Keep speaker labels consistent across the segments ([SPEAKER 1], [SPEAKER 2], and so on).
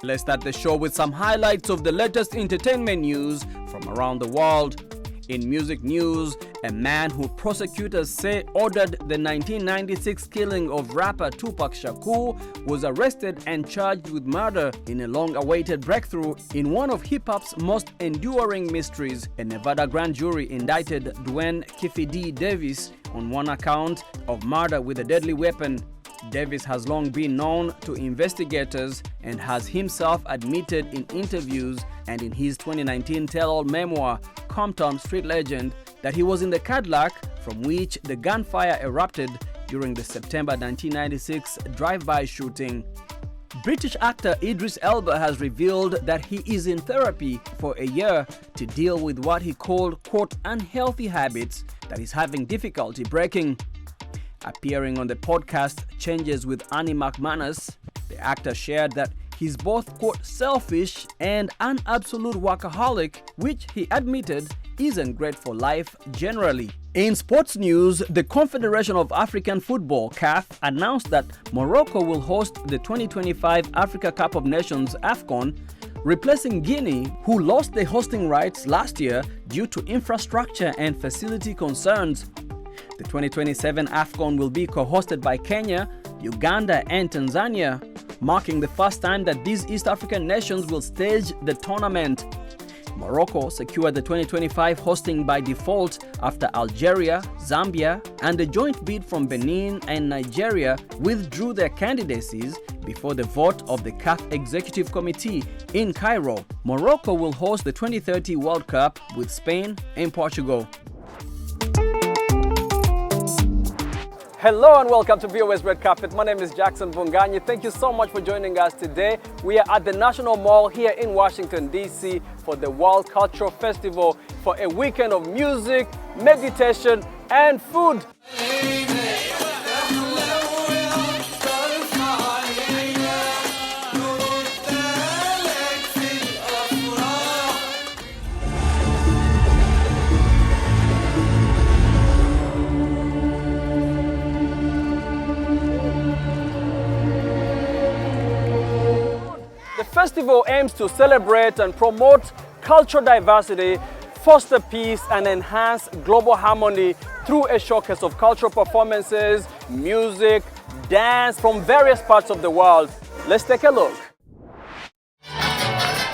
[SPEAKER 1] Let's start the show with some highlights of the latest entertainment news from around the world. In music news, a man who prosecutors say ordered the 1996 killing of rapper Tupac Shakur was arrested and charged with murder in a long-awaited breakthrough in one of hip-hop's most enduring mysteries. A Nevada grand jury indicted Dwayne "Kiffy D" Davis on one account of murder with a deadly weapon. Davis has long been known to investigators and has himself admitted in interviews and in his 2019 tell-all memoir, Compton Street Legend, that he was in the Cadillac from which the gunfire erupted during the September 1996 drive-by shooting. British actor Idris Elba has revealed that he is in therapy for a year to deal with what he called, quote, unhealthy habits that he's having difficulty breaking. Appearing on the podcast Changes with Annie McManus, the actor shared that he's both, quote, selfish and an absolute workaholic, which he admitted isn't great for life generally. In sports news, the Confederation of African Football, CAF, announced that Morocco will host the 2025 Africa Cup of Nations AFCON, replacing Guinea, who lost the hosting rights last year due to infrastructure and facility concerns. The 2027 AFCON will be co-hosted by Kenya, Uganda and Tanzania, marking the first time that these East African nations will stage the tournament. Morocco secured the 2025 hosting by default after Algeria, Zambia, and a joint bid from Benin and Nigeria withdrew their candidacies before the vote of the CAF Executive Committee in Cairo. Morocco will host the 2030 World Cup with Spain and Portugal. Hello and welcome to VOS Red Carpet. My name is Jackson Bunganyi. Thank you so much for joining us today. We are at the National Mall here in Washington, D.C. for the World Cultural Festival for a weekend of music, meditation, and food. The festival aims to celebrate and promote cultural diversity, foster peace, and enhance global harmony through a showcase of cultural performances, music, dance from various parts of the world. Let's take a look.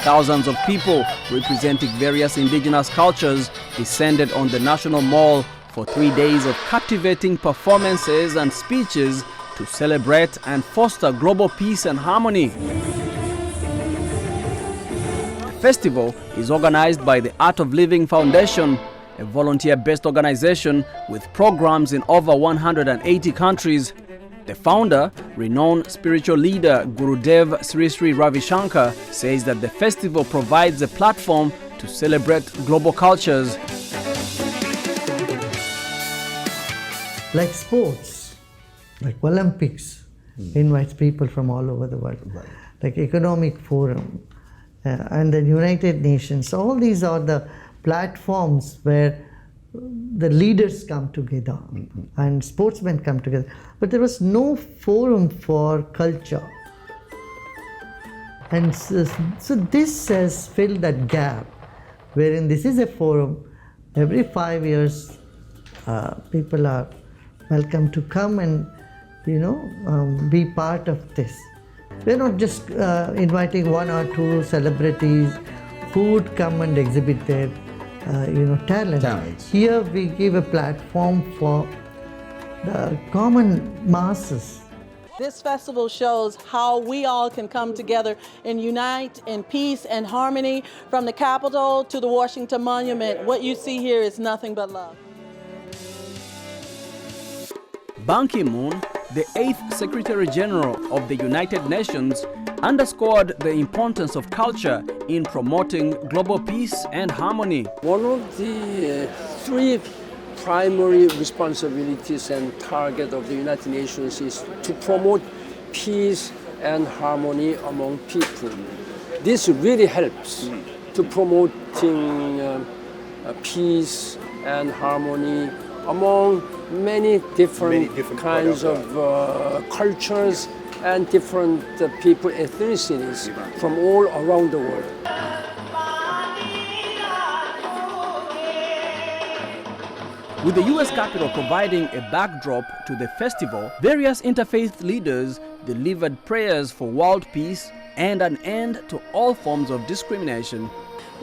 [SPEAKER 1] Thousands of people representing various indigenous cultures descended on the National Mall for 3 days of captivating performances and speeches to celebrate and foster global peace and harmony. The festival is organized by the Art of Living Foundation, a volunteer-based organization with programs in over 180 countries. The founder, renowned spiritual leader Gurudev Sri Sri Ravi Shankar, says that the festival provides a platform to celebrate global cultures.
[SPEAKER 2] Like sports, like Olympics, invites people from all over the world, like Economic Forum, and the United Nations. All these are the platforms where the leaders come together and sportsmen come together. But there was no forum for culture. And so this has filled that gap, wherein this is a forum. Every 5 years, people are welcome to come and, be part of this. We're not just inviting one or two celebrities who would come and exhibit their, talents. Here we give a platform for the common masses.
[SPEAKER 3] This festival shows how we all can come together and unite in peace and harmony from the Capitol to the Washington Monument. What you see here is nothing but love.
[SPEAKER 1] Ban Ki-moon, the 8th Secretary General of the United Nations, underscored the importance of culture in promoting global peace and harmony.
[SPEAKER 4] One of the three primary responsibilities and target of the United Nations is to promote peace and harmony among people. This really helps to promoting peace and harmony among many different kinds of cultures and different people, ethnicities from all around the world.
[SPEAKER 1] With the U.S. Capitol providing a backdrop to the festival, various interfaith leaders delivered prayers for world peace and an end to all forms of discrimination.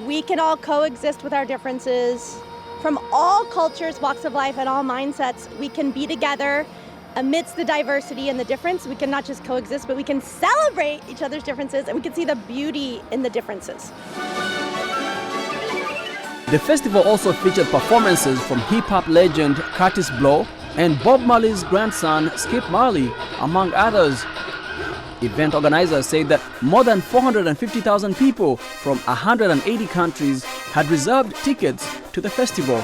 [SPEAKER 5] We can all coexist with our differences. From all cultures, walks of life, and all mindsets, we can be together amidst the diversity and the difference. We can not just coexist, but we can celebrate each other's differences, and we can see the beauty in the differences.
[SPEAKER 1] The festival also featured performances from hip-hop legend Curtis Blow and Bob Marley's grandson Skip Marley, among others. Event organizers say that more than 450,000 people from 180 countries had reserved tickets to the festival.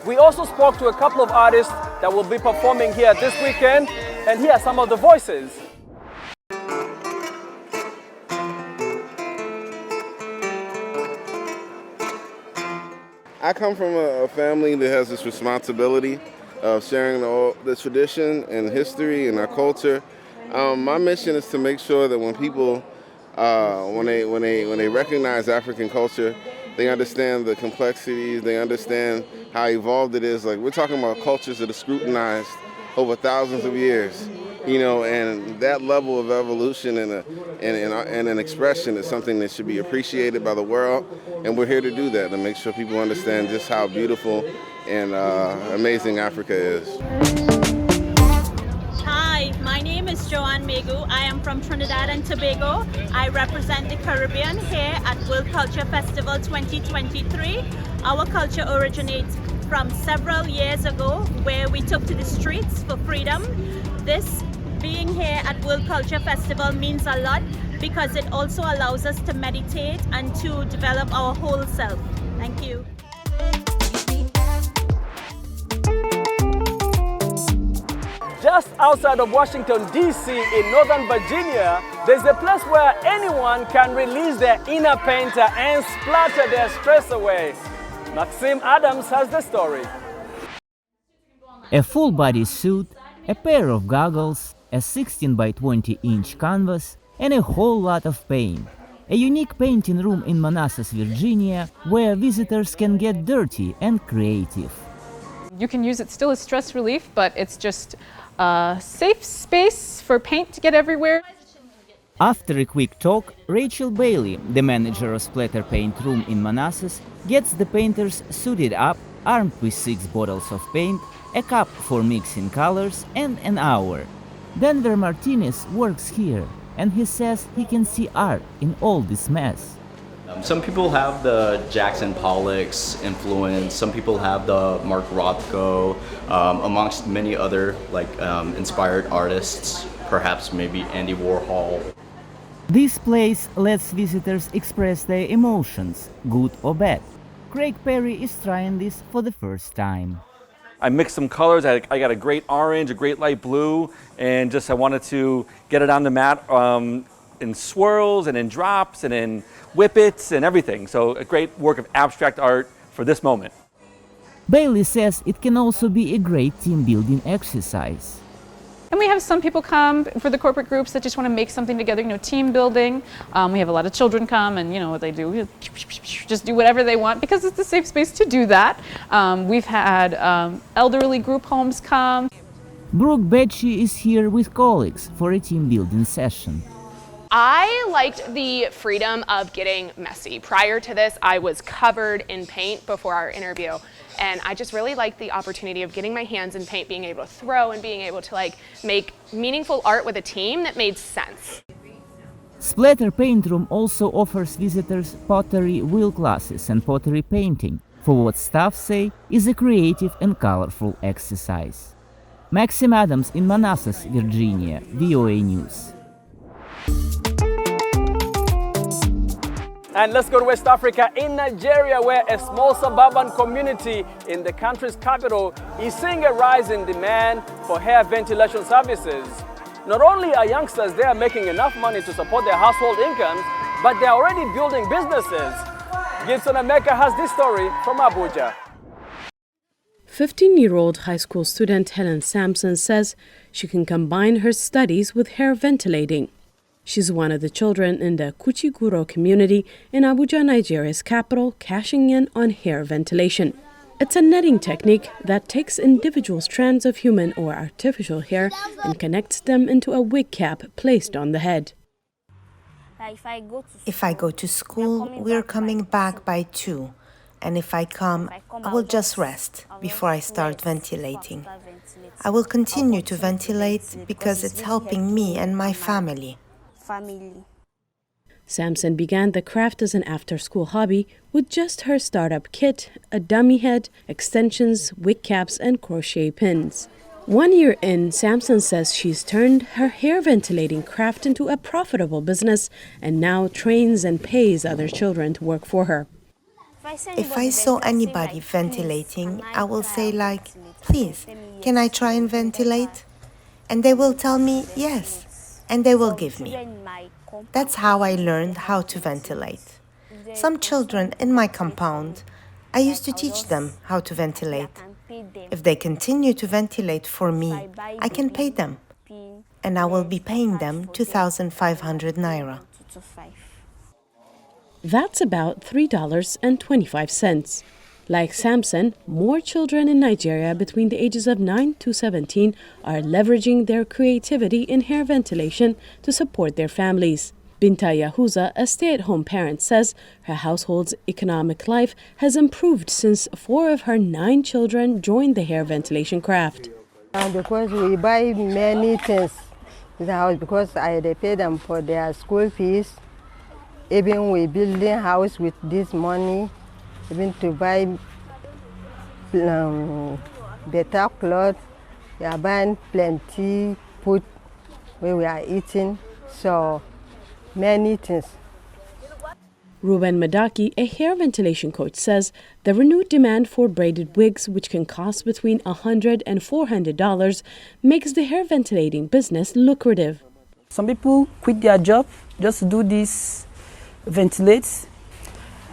[SPEAKER 1] We also spoke to a couple of artists that will be performing here this weekend, and here are some of the voices.
[SPEAKER 6] I come from a family that has this responsibility of sharing the tradition and history and our culture. My mission is to make sure that when people, when they recognize African culture, they understand the complexities, they understand how evolved it is. Like, we're talking about cultures that are scrutinized over thousands of years, you know, and that level of evolution and an expression is something that should be appreciated by the world, and we're here to do that, to make sure people understand just how beautiful and amazing Africa is.
[SPEAKER 7] Hi, my name is Joanne Megu. I am from Trinidad and Tobago. I represent the Caribbean here at World Culture Festival 2023. Our culture originates from several years ago, where we took to the streets for freedom. This being here at World Culture Festival means a lot because it also allows us to meditate and to develop our whole self. Thank you.
[SPEAKER 1] Just outside of Washington, D.C. in Northern Virginia, there's a place where anyone can release their inner painter and splatter their stress away. Maxime Adams has the story.
[SPEAKER 8] A full-body suit, a pair of goggles, a 16 by 20 inch canvas, and a whole lot of paint. A unique painting room in Manassas, Virginia, where visitors can get dirty and creative.
[SPEAKER 9] You can use it still as stress relief, but it's just a safe space for paint to get everywhere.
[SPEAKER 8] After a quick talk, Rachel Bailey, the manager of Splatter Paint Room in Manassas, gets the painters suited up, armed with 6 bottles of paint, a cup for mixing colors, and an hour. Denver Martinez works here, and he says he can see art in all this mess.
[SPEAKER 10] Some people have the Jackson Pollock's influence, some people have the Mark Rothko, amongst many other inspired artists, perhaps maybe Andy Warhol.
[SPEAKER 8] This place lets visitors express their emotions, good or bad. Craig Perry is trying this for the first time.
[SPEAKER 11] I mixed some colors. I got a great orange, a great light blue, and I wanted to get it on the mat in swirls and in drops and in whippets and everything. So a great work of abstract art for this moment.
[SPEAKER 8] Bailey says it can also be a great team building exercise.
[SPEAKER 9] And we have some people come for the corporate groups that just want to make something together, team building. We have a lot of children come, and what they do, just do whatever they want because it's a safe space to do that. We've had elderly group homes come.
[SPEAKER 8] Brooke Becci is here with colleagues for a team building session.
[SPEAKER 12] I liked the freedom of getting messy. Prior to this, I was covered in paint before our interview. And I just really liked the opportunity of getting my hands in paint, being able to throw and being able to make meaningful art with a team that made sense.
[SPEAKER 8] Splatter Paint Room also offers visitors pottery wheel classes and pottery painting for what staff say is a creative and colorful exercise. Maxime Adams in Manassas, Virginia, VOA News.
[SPEAKER 1] And let's go to West Africa, in Nigeria, where a small suburban community in the country's capital is seeing a rise in demand for air ventilation services. Not only are youngsters there making enough money to support their household incomes, but they're already building businesses. Gibson Emeka has this story from Abuja.
[SPEAKER 13] 15-year-old high school student Helen Sampson says she can combine her studies with hair ventilating. She's one of the children in the Kuchiguro community in Abuja, Nigeria's capital, cashing in on hair ventilation. It's a netting technique that takes individual strands of human or artificial hair and connects them into a wig cap placed on the head.
[SPEAKER 14] If I go to school, we're coming back by 2. And if I come, I will just rest before I start ventilating. I will continue to ventilate because it's helping me and my family.
[SPEAKER 13] Sampson began the craft as an after-school hobby with just her startup kit, a dummy head, extensions, wig caps, and crochet pins. 1 year in, Sampson says she's turned her hair ventilating craft into a profitable business and now trains and pays other children to work for her.
[SPEAKER 14] If I saw anybody ventilating, I will say like, please, can I try and ventilate? And they will tell me yes, and they will give me. That's how I learned how to ventilate. Some children in my compound, I used to teach them how to ventilate. If they continue to ventilate for me, I can pay them. And I will be paying them 2,500 naira.
[SPEAKER 13] That's about $3.25. Like Sampson, more children in Nigeria between the ages of 9 to 17 are leveraging their creativity in hair ventilation to support their families. Binta Yahuza, a stay-at-home parent, says her household's economic life has improved since 4 of her 9 children joined the hair ventilation craft.
[SPEAKER 15] Because we buy many things in the house, because they pay them for their school fees. Even we building house with this money, even to buy better clothes. We are buying plenty food where we are eating, so many things.
[SPEAKER 13] Ruben Madaki, a hair ventilation coach, says the renewed demand for braided wigs, which can cost between $100 and $400, makes the hair ventilating business lucrative.
[SPEAKER 16] Some people quit their job just to do this ventilates.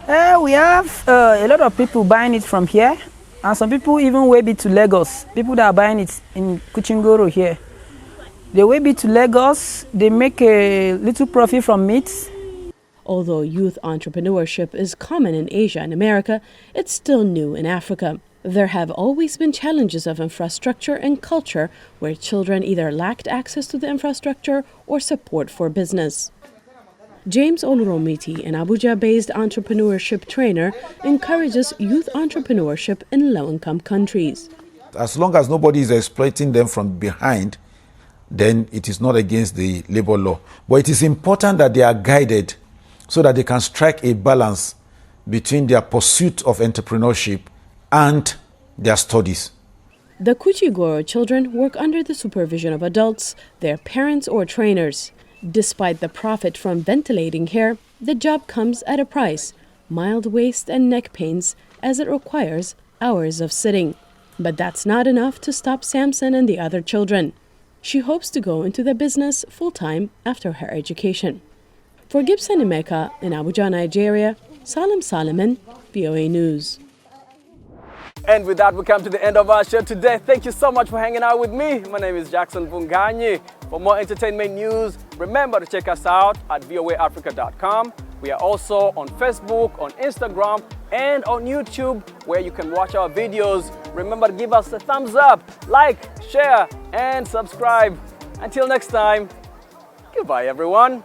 [SPEAKER 16] We have a lot of people buying it from here, and some people even wave it to Lagos. People that are buying it in Kuchingoro here, they wave it to Lagos. They make a little profit from it.
[SPEAKER 13] Although youth entrepreneurship is common in Asia and America, it's still new in Africa. There have always been challenges of infrastructure and culture where children either lacked access to the infrastructure or support for business. James Oluromiti, an Abuja-based entrepreneurship trainer, encourages youth entrepreneurship in low-income countries.
[SPEAKER 17] As long as nobody is exploiting them from behind, then it is not against the labor law. But it is important that they are guided so that they can strike a balance between their pursuit of entrepreneurship and their studies.
[SPEAKER 13] The Kuchigoro children work under the supervision of adults, their parents or trainers. Despite the profit from ventilating hair, the job comes at a price, mild waist and neck pains, as it requires hours of sitting. But that's not enough to stop Sampson and the other children. She hopes to go into the business full-time after her education. For Gibson Emeka in Abuja, Nigeria, Salim Salomon, VOA News.
[SPEAKER 1] And with that, we come to the end of our show today. Thank you so much for hanging out with me. My name is Jackson Bunganyi. For more entertainment news, remember to check us out at voaafrica.com. We are also on Facebook, on Instagram, and on YouTube, where you can watch our videos. Remember to give us a thumbs up, like, share, and subscribe. Until next time, goodbye, everyone.